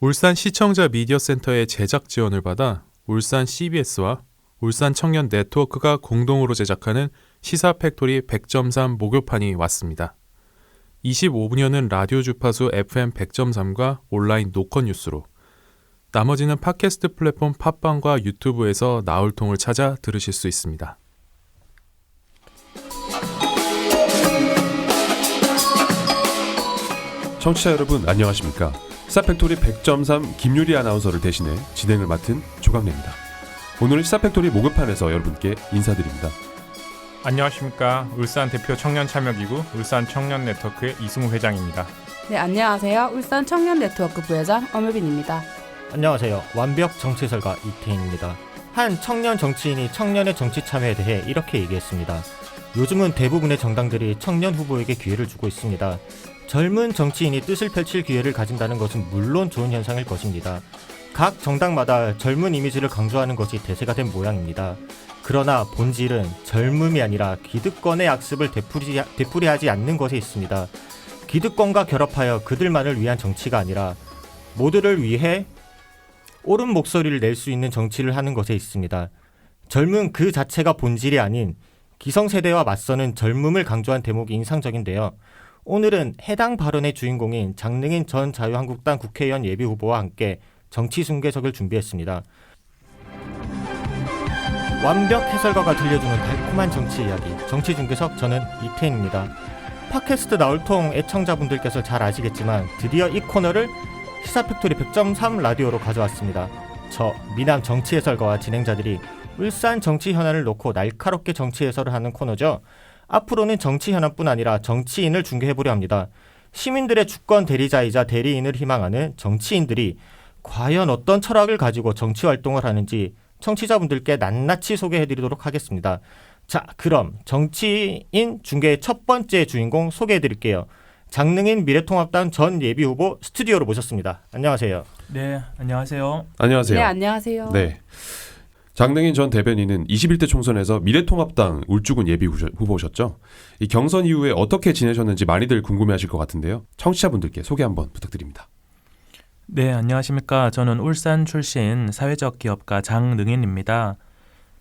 울산 시청자 미디어센터의 제작 지원을 받아 울산 CBS와 울산 청년 네트워크가 공동으로 제작하는 시사 팩토리 100.3 목요판이 왔습니다. 25분여는 라디오 주파수 FM 100.3과 온라인 노컷 뉴스로, 나머지는 팟캐스트 플랫폼 팟빵과 유튜브에서 나울통을 찾아 들으실 수 있습니다. 청취자 여러분 안녕하십니까? 시사팩토리 100.3 김유리 아나운서를 대신해 진행을 맡은 조강래입니다. 오늘은 시사팩토리 목요판에서 여러분께 인사드립니다. 안녕하십니까? 울산 대표 청년참여기구 울산 청년네트워크의 이승우 회장입니다. 네, 안녕하세요. 울산 청년네트워크 부회장 엄효빈입니다. 안녕하세요. 완벽 정치설가 이태인입니다. 한 청년 정치인이 청년의 정치 참여에 대해 이렇게 얘기했습니다. 요즘은 대부분의 정당들이 청년 후보에게 기회를 주고 있습니다. 젊은 정치인이 뜻을 펼칠 기회를 가진다는 것은 물론 좋은 현상일 것입니다. 각 정당마다 젊은 이미지를 강조하는 것이 대세가 된 모양입니다. 그러나 본질은 젊음이 아니라 기득권의 악습을 되풀이하지 않는 것에 있습니다. 기득권과 결합하여 그들만을 위한 정치가 아니라 모두를 위해 옳은 목소리를 낼 수 있는 정치를 하는 것에 있습니다. 젊음 그 자체가 본질이 아닌 기성세대와 맞서는 젊음을 강조한 대목이 인상적인데요. 오늘은 해당 발언의 주인공인 장능인 전 자유한국당 국회의원 예비후보와 함께 정치 중계석을 준비했습니다. 완벽 해설가가 들려주는 달콤한 정치 이야기, 정치 중계석, 저는 이태인입니다. 팟캐스트 나울통 애청자분들께서 잘 아시겠지만 드디어 이 코너를 시사팩토리 100.3 라디오로 가져왔습니다. 저 미남 정치 해설가와 진행자들이 울산 정치 현안을 놓고 날카롭게 정치 해설을 하는 코너죠. 앞으로는 정치 현안뿐 아니라 정치인을 중계해보려 합니다. 시민들의 주권 대리자이자 대리인을 희망하는 정치인들이 과연 어떤 철학을 가지고 정치 활동을 하는지 청취자분들께 낱낱이 소개해드리도록 하겠습니다. 자, 그럼 정치인 중계의 첫 번째 주인공 소개해드릴게요. 장능인 미래통합당 전 예비후보 스튜디오로 모셨습니다. 안녕하세요. 네, 안녕하세요. 안녕하세요. 네, 안녕하세요. 네. 장능인 전 대변인은 21대 총선에서 미래통합당 울주군 예비후보셨죠? 이 경선 이후에 어떻게 지내셨는지 많이들 궁금해하실 것 같은데요. 청취자분들께 소개 한번 부탁드립니다. 네, 안녕하십니까. 저는 울산 출신 사회적 기업가 장능인입니다.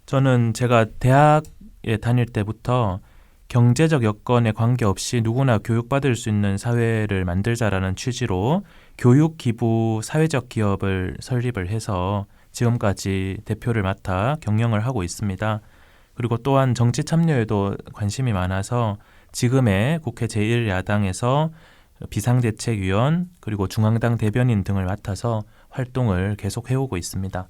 저는 제가 대학에 다닐 때부터 경제적 여건에 관계없이 누구나 교육받을 수 있는 사회를 만들자라는 취지로 교육기부 사회적 기업을 설립을 해서 지금까지 대표를 맡아 경영을 하고 있습니다. 그리고 또한 정치 참여에도 관심이 많아서 지금의 국회 제1야당에서 비상대책위원 그리고 중앙당 대변인 등을 맡아서 활동을 계속 해오고 있습니다.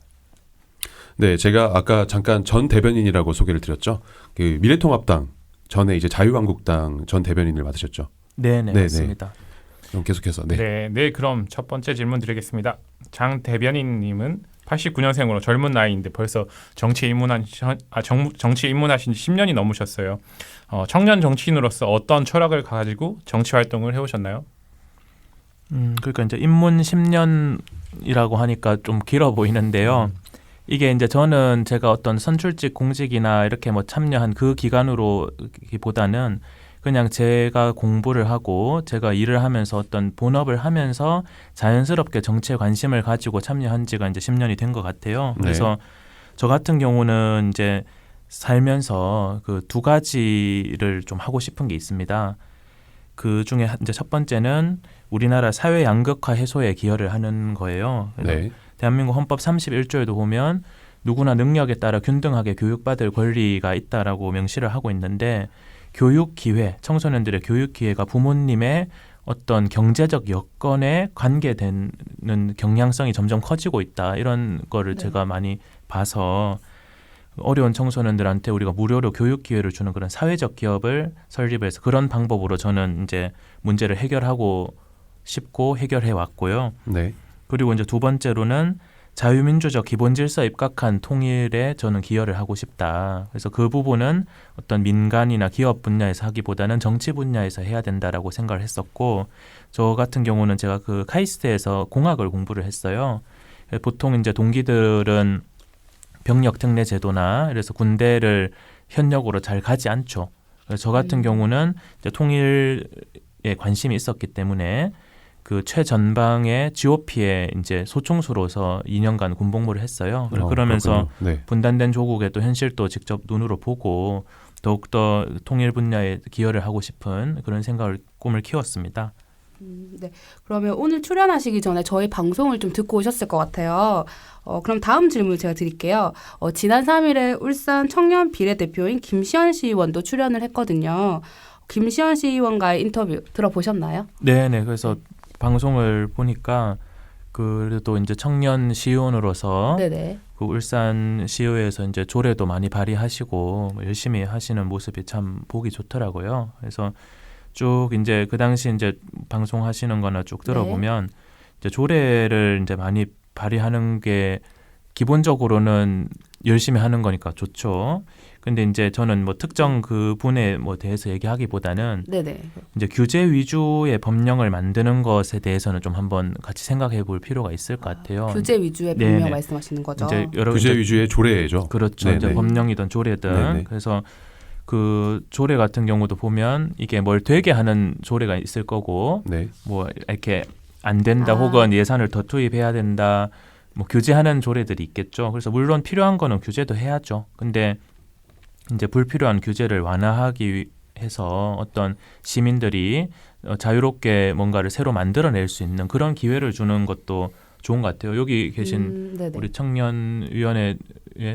네, 제가 아까 잠깐 전 대변인이라고 소개를 드렸죠. 그 미래통합당 전에 이제 자유한국당 전 대변인을 맡으셨죠. 네, 맞습니다. 그럼 계속해서 네, 그럼 첫 번째 질문 드리겠습니다. 장 대변인님은 89년생으로 젊은 나이인데 벌써 정치에 입문하신 지 10년이 넘으셨어요. 청년 정치인으로서 어떤 철학을 가지고 정치 활동을 해오셨나요? 그러니까 이제 입문 10년이라고 하니까 좀 길어 보이는데요. 이게 이제 저는 제가 어떤 선출직 공직이나 이렇게 뭐 참여한 그 기간으로기보다는 그냥 제가 공부를 하고 제가 일을 하면서 어떤 본업을 하면서 자연스럽게 정치에 관심을 가지고 참여한 지가 이제 10년이 된 것 같아요. 그래서 저 같은 경우는 이제 살면서 그 두 가지를 좀 하고 싶은 게 있습니다. 그 중에 이제 첫 번째는 우리나라 사회 양극화 해소에 기여를 하는 거예요. 그래서 대한민국 헌법 31조에도 보면 누구나 능력에 따라 균등하게 교육받을 권리가 있다라고 명시를 하고 있는데 교육 기회, 청소년들의 교육 기회가 부모님의 어떤 경제적 여건에 관계되는 경향성이 점점 커지고 있다. 이런 거를 제가 많이 봐서 어려운 청소년들한테 우리가 무료로 교육 기회를 주는 그런 사회적 기업을 설립해서 그런 방법으로 저는 이제 문제를 해결하고 싶고 해결해 왔고요. 네. 그리고 이제 두 번째로는 자유민주적 기본 질서에 입각한 통일에 저는 기여를 하고 싶다. 그래서 그 부분은 어떤 민간이나 기업 분야에서 하기보다는 정치 분야에서 해야 된다라고 생각을 했었고, 저 같은 경우는 제가 그 카이스트에서 공학을 공부를 했어요. 보통 이제 동기들은 병력 특례 제도나 그래서 군대를 현역으로 잘 가지 않죠. 저 같은 경우는 이제 통일에 관심이 있었기 때문에 그 최전방의 GOP에 이제 소총수로서 2년간 군복무를 했어요. 그러면서 그렇군요. 네. 분단된 조국의 또 현실도 직접 눈으로 보고 더욱더 통일 분야에 기여를 하고 싶은 그런 꿈을 키웠습니다. 네. 그러면 오늘 출연하시기 전에 저희 방송을 좀 듣고 오셨을 것 같아요. 그럼 다음 질문 제가 드릴게요. 지난 3일에 울산 청년 비례대표인 김시현 시의원도 출연을 했거든요. 김시현 시의원과의 인터뷰 들어보셨나요? 네네. 그래서 방송을 보니까 그래도 이제 청년 시의원으로서 네네. 그 울산 시의회에서 이제 조례도 많이 발의하시고 열심히 하시는 모습이 참 보기 좋더라고요. 그래서 쭉 이제 그 당시 이제 방송하시는 거나 쭉 들어보면 이제 조례를 이제 많이 발의하는 게 기본적으로는 열심히 하는 거니까 좋죠. 근데 이제 저는 뭐 특정 그 분에 뭐 대해서 얘기하기보다는 네네. 이제 규제 위주의 법령을 만드는 것에 대해서는 좀 한번 같이 생각해 볼 필요가 있을 것 같아요. 규제 위주의 네네. 법령 말씀하시는 거죠. 이제 여러 규제 이제 위주의 조례죠. 그렇죠. 네네. 이제 법령이든 조례든 네네. 그래서 그 조례 같은 경우도 보면 이게 뭘 되게 하는 조례가 있을 거고 네. 뭐 이렇게 안 된다 아. 혹은 예산을 더 투입해야 된다 뭐 규제하는 조례들이 있겠죠. 그래서 물론 필요한 거는 규제도 해야죠. 근데 이제 불필요한 규제를 완화하기 위해서 어떤 시민들이 자유롭게 뭔가를 새로 만들어낼 수 있는 그런 기회를 주는 것도 좋은 것 같아요. 여기 계신 네네. 우리 청년위원회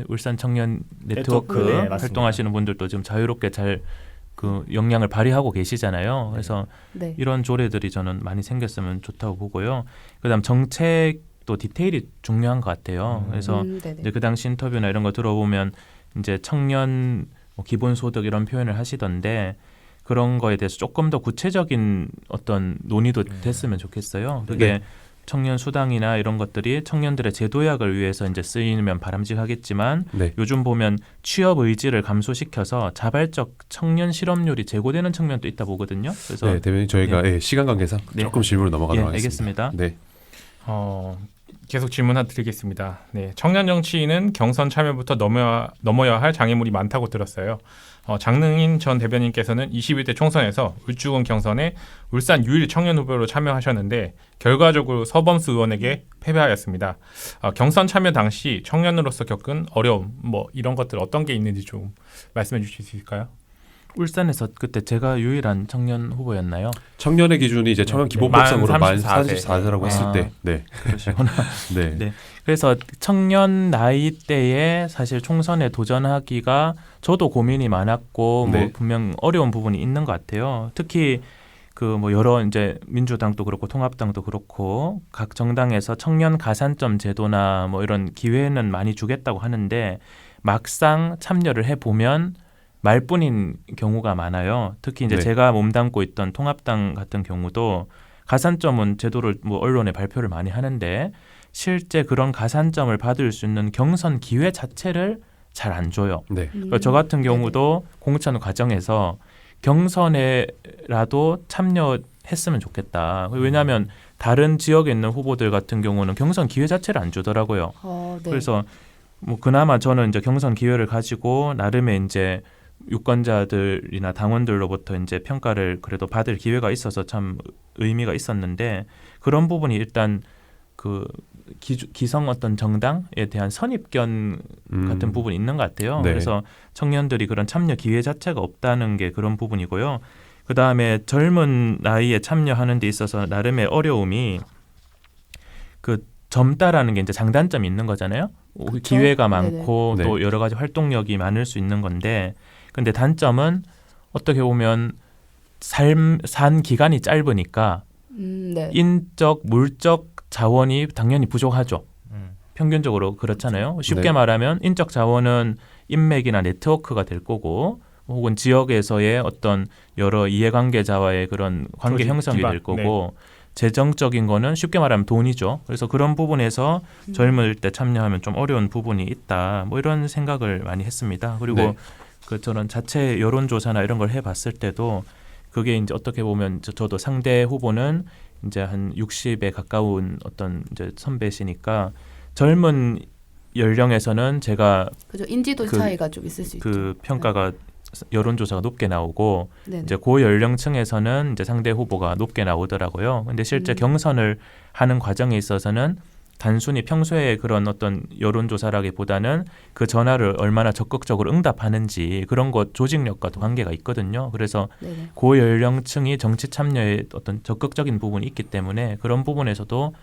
울산 청년 네트워크 네트워크, 네, 맞습니다. 활동하시는 분들도 지금 자유롭게 잘 그 역량을 발휘하고 계시잖아요. 그래서 네. 이런 조례들이 저는 많이 생겼으면 좋다고 보고요. 그다음 정책도 디테일이 중요한 것 같아요. 그래서 네네. 이제 그 당시 인터뷰나 이런 거 들어보면 이제 청년 뭐 기본소득 이런 표현을 하시던데 그런 거에 대해서 조금 더 구체적인 어떤 논의도 됐으면 좋겠어요. 그게 네. 청년 수당이나 이런 것들이 청년들의 제도약을 위해서 이제 쓰이면 바람직하겠지만 네. 요즘 보면 취업 의지를 감소시켜서 자발적 청년 실업률이 제고되는 측면도 있다 보거든요. 그래서 네, 대변인 저희가 시간 관계상 네. 조금 질문을 넘어가도록 예, 하겠습니다. 알겠습니다. 네. 계속 질문 하나 드리겠습니다. 네, 청년 정치인은 경선 참여부터 넘어야 할 장애물이 많다고 들었어요. 장능인 전 대변인께서는 21대 총선에서 울주군 경선에 울산 유일 청년 후보로 참여하셨는데 결과적으로 서범수 의원에게 패배하였습니다. 경선 참여 당시 청년으로서 겪은 어려움 뭐 이런 것들 어떤 게 있는지 좀 말씀해 주실 수 있을까요? 울산에서 그때 제가 유일한 청년 후보였나요? 청년의 기준이 이제 청년 네. 기본법상으로 만 만 34세라고 했을 아. 때, 네, 그러시구나. 네, 네. 그래서 청년 나이 때에 사실 총선에 도전하기가 저도 고민이 많았고 네. 뭐 분명 어려운 부분이 있는 것 같아요. 특히 그 뭐 여러 이제 민주당도 그렇고 통합당도 그렇고 각 정당에서 청년 가산점 제도나 뭐 이런 기회는 많이 주겠다고 하는데 막상 참여를 해 보면 말뿐인 경우가 많아요. 특히 이제 네. 제가 몸담고 있던 통합당 같은 경우도 가산점은 제도를 뭐 언론에 발표를 많이 하는데 실제 그런 가산점을 받을 수 있는 경선 기회 자체를 잘 안 줘요. 네, 그러니까 저 같은 경우도 공천 과정에서 경선에라도 참여했으면 좋겠다. 왜냐하면 다른 지역에 있는 후보들 같은 경우는 경선 기회 자체를 안 주더라고요. 네. 그래서 뭐 그나마 저는 이제 경선 기회를 가지고 나름의 이제 유권자들이나 당원들로부터 이제 평가를 그래도 받을 기회가 있어서 참 의미가 있었는데 그런 부분이 일단 그 기성 어떤 정당에 대한 선입견 같은 부분이 있는 것 같아요. 네. 그래서 청년들이 그런 참여 기회 자체가 없다는 게 그런 부분이고요. 그 다음에 젊은 나이에 참여하는 데 있어서 나름의 어려움이 그 젊다라는 게 이제 장단점이 있는 거잖아요. 그쵸? 기회가 네네. 많고 네. 또 여러 가지 활동력이 많을 수 있는 건데 근데 단점은 어떻게 보면 산 기간이 짧으니까 네. 인적, 물적 자원이 당연히 부족하죠. 음. 평균적으로 그렇잖아요. 쉽게 네. 말하면 인적 자원은 인맥이나 네트워크가 될 거고 혹은 지역에서의 어떤 여러 이해관계자와의 그런 관계 조직, 형성이 기반. 될 거고 재정적인 거는 쉽게 말하면 돈이죠. 그래서 그런 부분에서 음. 젊을 때 참여하면 좀 어려운 부분이 있다. 뭐 이런 생각을 많이 했습니다. 그리고 네. 그 저는 자체 여론조사나 이런 걸 해봤을 때도 그게 이제 어떻게 보면 저도 상대 후보는 이제 한 60에 가까운 어떤 이제 선배시니까 젊은 연령에서는 제가 그죠. 인지도 그- 차이가 좀 있을 수 있죠. 그 평가가 여론조사가 높게 나오고 네네. 이제 고연령층에서는 이제 상대 후보가 높게 나오더라고요. 근데 실제 경선을 하는 과정에 있어서는 단순히 평소에 그런 어떤 여론조사라기보다는 그 전화를 얼마나 적극적으로 응답하는지 그런 것 조직력과도 관계가 있거든요. 그래서 네네. 고연령층이 정치 참여에 어떤 적극적인 부분이 있기 때문에 그런 부분에서도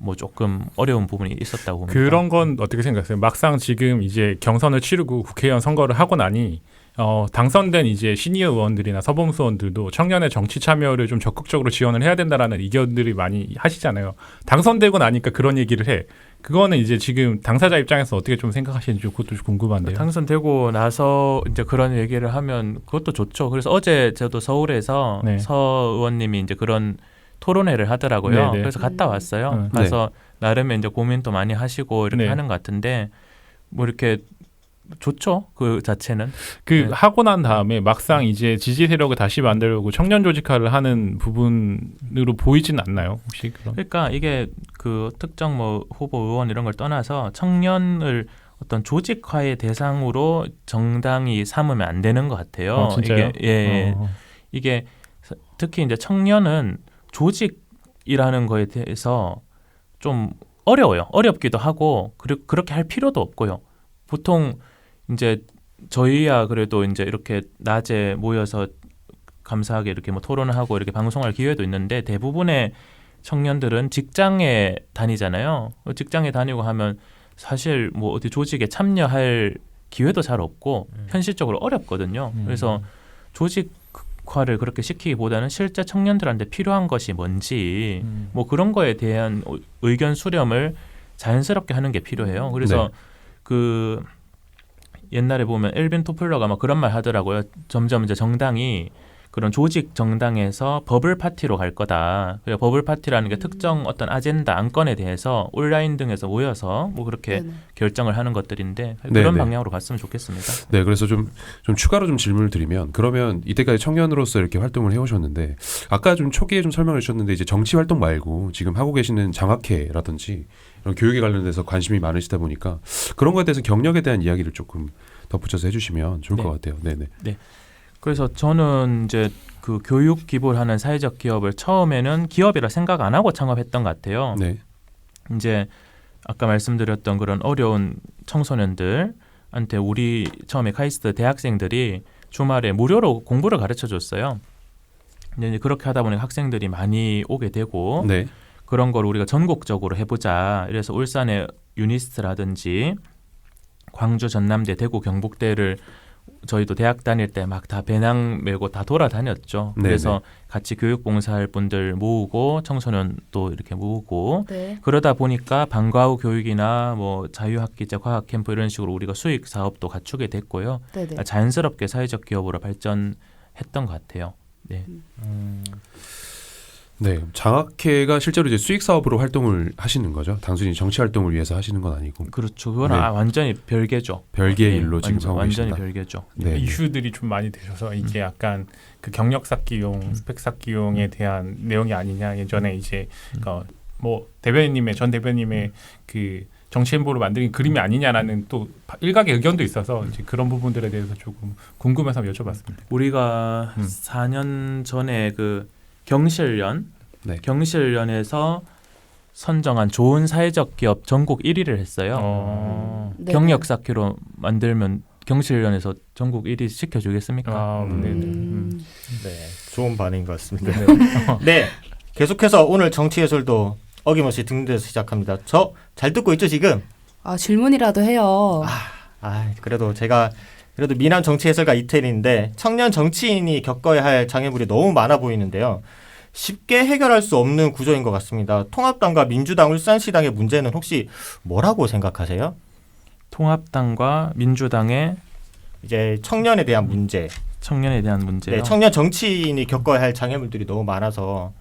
뭐 조금 어려운 부분이 있었다고 봅니다. 그런 건 어떻게 생각하세요? 막상 지금 이제 경선을 치르고 국회의원 선거를 하고 나니 당선된 이제 시니어 의원들이나 서범수 의원들도 청년의 정치 참여를 좀 적극적으로 지원을 해야 된다라는 의견들이 많이 하시잖아요. 당선되고 나니까 그런 얘기를 해. 그거는 이제 지금 당사자 입장에서 어떻게 좀 생각하시는지 그것도 좀 궁금한데요. 당선되고 나서 이제 그런 얘기를 하면 그것도 좋죠. 그래서 어제 저도 서울에서 네. 서 의원님이 이제 그런 토론회를 하더라고요. 네네. 그래서 갔다 왔어요. 네. 가서 나름의 이제 고민도 많이 하시고 이렇게 네. 하는 것 같은데 뭐 이렇게 좋죠. 그 자체는. 그 네. 하고 난 다음에 막상 이제 지지 세력을 다시 만들려고 청년 조직화를 하는 부분으로 보이진 않나요? 혹시 그런? 그러니까 이게 그 특정 뭐 후보 의원 이런 걸 떠나서 청년을 어떤 조직화의 대상으로 정당이 삼으면 안 되는 것 같아요. 진짜요? 이게 예. 이게 특히 이제 청년은 조직이라는 거에 대해서 좀 어려워요. 어렵기도 하고 그리고 그렇게 할 필요도 없고요. 보통 이제 저희야 그래도 이제 이렇게 낮에 모여서 감사하게 이렇게 뭐 토론을 하고 이렇게 방송할 기회도 있는데 대부분의 청년들은 직장에 다니잖아요. 직장에 다니고 하면 사실 뭐 어디 조직에 참여할 기회도 잘 없고 현실적으로 어렵거든요. 그래서 조직화를 그렇게 시키기보다는 실제 청년들한테 필요한 것이 뭔지 뭐 그런 거에 대한 의견 수렴을 자연스럽게 하는 게 필요해요. 그래서 그 옛날에 보면 엘빈 토플러가 막 그런 말 하더라고요. 점점 이제 정당이 그런 조직 정당에서 버블 파티로 갈 거다. 그래서 버블 파티라는 게 특정 어떤 아젠다 안건에 대해서 온라인 등에서 모여서 뭐 그렇게 네네. 결정을 하는 것들인데 그런 네네. 방향으로 갔으면 좋겠습니다. 네, 그래서 좀 추가로 좀 질문을 드리면 그러면 이때까지 청년으로서 이렇게 활동을 해오셨는데 아까 좀 초기에 좀 설명을 주셨는데 이제 정치 활동 말고 지금 하고 계시는 장학회라든지 이런 교육에 관련돼서 관심이 많으시다 보니까 그런 거에 대해서 경력에 대한 이야기를 조금 덧붙여서 해주시면 좋을 네. 것 같아요. 네네. 그래서 저는 이제 그 교육 기부를 하는 사회적 기업을 처음에는 기업이라 생각 안 하고 창업했던 것 같아요. 네. 이제 아까 말씀드렸던 그런 어려운 청소년들한테 우리 처음에 카이스트 대학생들이 주말에 무료로 공부를 가르쳐 줬어요. 근데 이제 그렇게 하다 보니 학생들이 많이 오게 되고 네. 그런 걸 우리가 전국적으로 해보자. 이래서 울산의 유니스트라든지 광주, 전남대, 대구, 경북대를 저희도 대학 다닐 때 막 다 배낭 메고 다 돌아다녔죠. 네네. 그래서 같이 교육봉사할 분들 모으고 청소년도 이렇게 모으고 네. 그러다 보니까 방과 후 교육이나 뭐 자유학기제 과학 캠프 이런 식으로 우리가 수익 사업도 갖추게 됐고요. 네네. 자연스럽게 사회적 기업으로 발전했던 것 같아요. 네. 네. 장학회가 실제로 이제 수익 사업으로 활동을 하시는 거죠. 단순히 정치 활동을 위해서 하시는 건 아니고 그렇죠. 그건 네. 완전히 별개죠. 별개의 네, 일로 지금 하고 완전히 계신다. 별개죠. 네. 이슈들이 좀 많이 되셔서 이게 약간 그 경력 쌓기용, 스펙 쌓기용에 대한 내용이 아니냐. 예전에 이제 뭐 전 대변인님의 그 정치 행보를 만든 그림이 아니냐라는 또 일각의 의견도 있어서 이제 그런 부분들에 대해서 조금 궁금해서 여쭤봤습니다. 우리가 4년 전에 그 경실련, 네. 경실련에서 선정한 좋은 사회적 기업 전국 1위를 했어요. 네네. 경력 쌓기로 만들면 경실련에서 전국 1위 시켜주겠습니까? 네, 좋은 반응인 것 같습니다. 네, 계속해서 오늘 정치예술도 어김없이 듣는 데서 시작합니다. 저 잘 듣고 있죠 지금? 아, 질문이라도 해요. 그래도 제가 그래도 미남 정치예술가 이태리인데 청년 정치인이 겪어야 할 장애물이 너무 많아 보이는데요. 쉽게 해결할 수 없는 구조인 것 같습니다. 통합당과 민주당, 울산시당의 문제는 혹시 뭐라고 생각하세요? 통합당과 민주당의 이제 청년에 대한 문제, 청년에 대한 문제요. 네, 청년 정치인이 겪어야 할 장애물들이 너무 많아서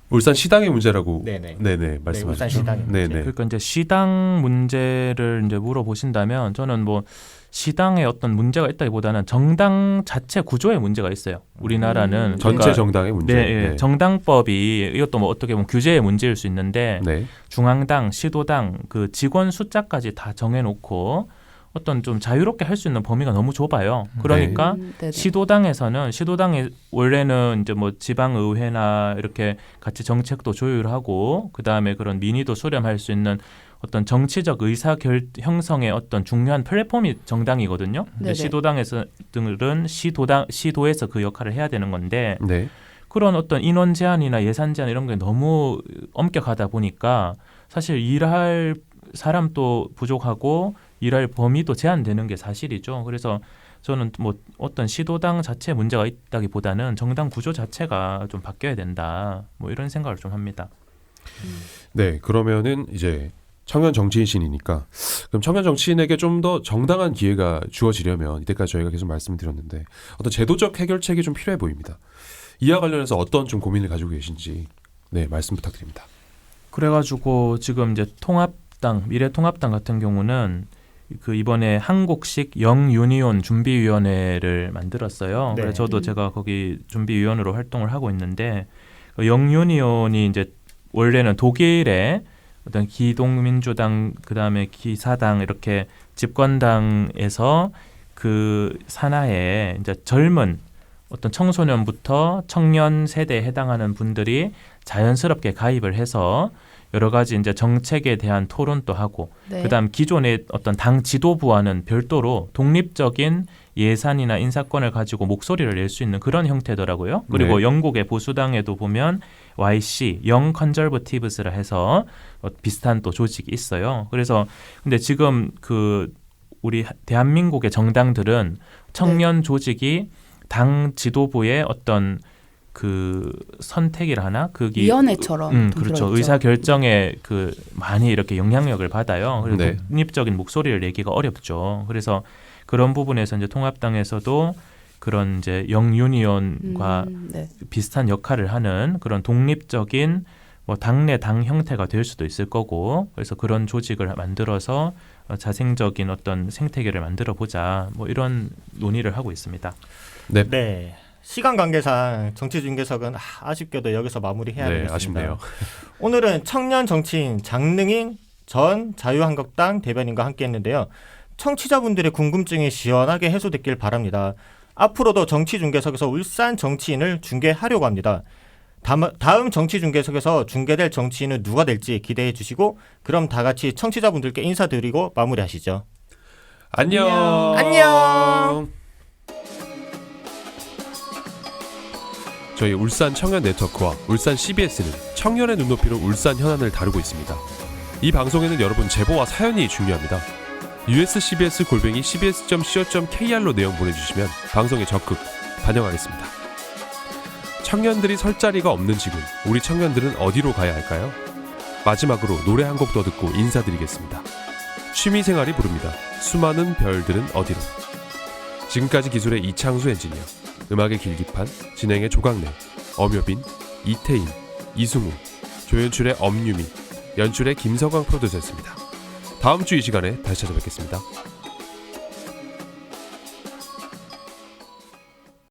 울산 시당의 문제라고 네네. 네네 말씀하셨죠. 울산 시당의 문제. 네네. 그러니까 이제 시당 문제를 이제 물어보신다면 저는 뭐 시당에 어떤 문제가 있다기보다는 정당 자체 구조의 문제가 있어요. 우리나라는 전체 그러니까 정당의 문제. 네, 예. 정당법이 이것도 뭐 어떻게 보면 규제의 문제일 수 있는데 네. 중앙당, 시도당 그 직원 숫자까지 다 정해놓고 어떤 좀 자유롭게 할 수 있는 범위가 너무 좁아요. 그러니까 네네. 시도당에 원래는 이제 뭐 지방의회나 이렇게 같이 정책도 조율하고 그 다음에 그런 민의도 수렴할 수 있는 어떤 정치적 의사 형성의 어떤 중요한 플랫폼이 정당이거든요. 근데 네네. 시도당에서들은 시도에서 그 역할을 해야 되는 건데 네. 그런 어떤 인원 제한이나 예산 제한 이런 게 너무 엄격하다 보니까 사실 일할 사람도 부족하고 일할 범위도 제한되는 게 사실이죠. 그래서 저는 뭐 어떤 시도당 자체 문제가 있다기보다는 정당 구조 자체가 좀 바뀌어야 된다. 뭐 이런 생각을 좀 합니다. 네, 그러면은 이제 청년 정치인이니까 그럼 청년 정치인에게 좀 더 정당한 기회가 주어지려면 이때까지 저희가 계속 말씀드렸는데 어떤 제도적 해결책이 좀 필요해 보입니다. 이와 관련해서 어떤 좀 고민을 가지고 계신지 네, 말씀 부탁드립니다. 그래가지고 지금 이제 미래통합당 같은 경우는 그 이번에 한국식 영유니온 준비위원회를 만들었어요. 네. 그래서 저도 제가 거기 준비위원으로 활동을 하고 있는데 영유니온이 이제 원래는 독일의 어떤 기동민주당 그다음에 기사당 이렇게 집권당에서 그 산하에 이제 젊은 어떤 청소년부터 청년 세대에 해당하는 분들이 자연스럽게 가입을 해서 여러 가지 이제 정책에 대한 토론도 하고 네. 그다음 기존의 어떤 당 지도부와는 별도로 독립적인 예산이나 인사권을 가지고 목소리를 낼 수 있는 그런 형태더라고요. 그리고 네. 영국의 보수당에도 보면 YC, 영 컨저버티브스라 해서 비슷한 또 조직이 있어요. 그래서 근데 지금 그 우리 대한민국의 정당들은 청년 조직이 당 지도부의 어떤 그 선택이라 하나 그게 위원회처럼 좀 그렇죠. 들어있죠. 의사 결정에 그 많이 이렇게 영향력을 받아요. 그래서 네. 독립적인 목소리를 내기가 어렵죠. 그래서 그런 부분에서 이제 통합당에서도 그런 이제 영유니온과 네. 비슷한 역할을 하는 그런 독립적인 뭐 당내 당 형태가 될 수도 있을 거고 그래서 그런 조직을 만들어서 자생적인 어떤 생태계를 만들어 보자 뭐 이런 논의를 하고 있습니다. 네. 시간 관계상 정치 중계석은 아쉽게도 여기서 마무리해야 네, 되겠습니다. 아쉽네요. 오늘은 청년 정치인 장능인 전 자유한국당 대변인과 함께했는데요. 청취자분들의 궁금증이 시원하게 해소됐길 바랍니다. 앞으로도 정치 중계석에서 울산 정치인을 중계하려고 합니다. 다음 정치 중계석에서 중계될 정치인은 누가 될지 기대해 주시고 그럼 다 같이 청취자분들께 인사드리고 마무리하시죠. 안녕. 안녕. 저희 울산 청년 네트워크와 울산 CBS는 청년의 눈높이로 울산 현안을 다루고 있습니다. 이 방송에는 여러분 제보와 사연이 중요합니다. uscbs@cbs.co.kr로 내용 보내주시면 방송에 적극 반영하겠습니다. 청년들이 설 자리가 없는 지금 우리 청년들은 어디로 가야 할까요? 마지막으로 노래 한 곡 더 듣고 인사드리겠습니다. 취미생활이 부릅니다. 수많은 별들은 어디로. 지금까지 기술의 이창수 엔지니어, 음악의 길기판, 진행의 조강래, 엄효빈, 이태인, 이승우, 조연출의 엄유미, 연출의 김서광 프로듀서였습니다. 다음 주 이 시간에 다시 찾아뵙겠습니다.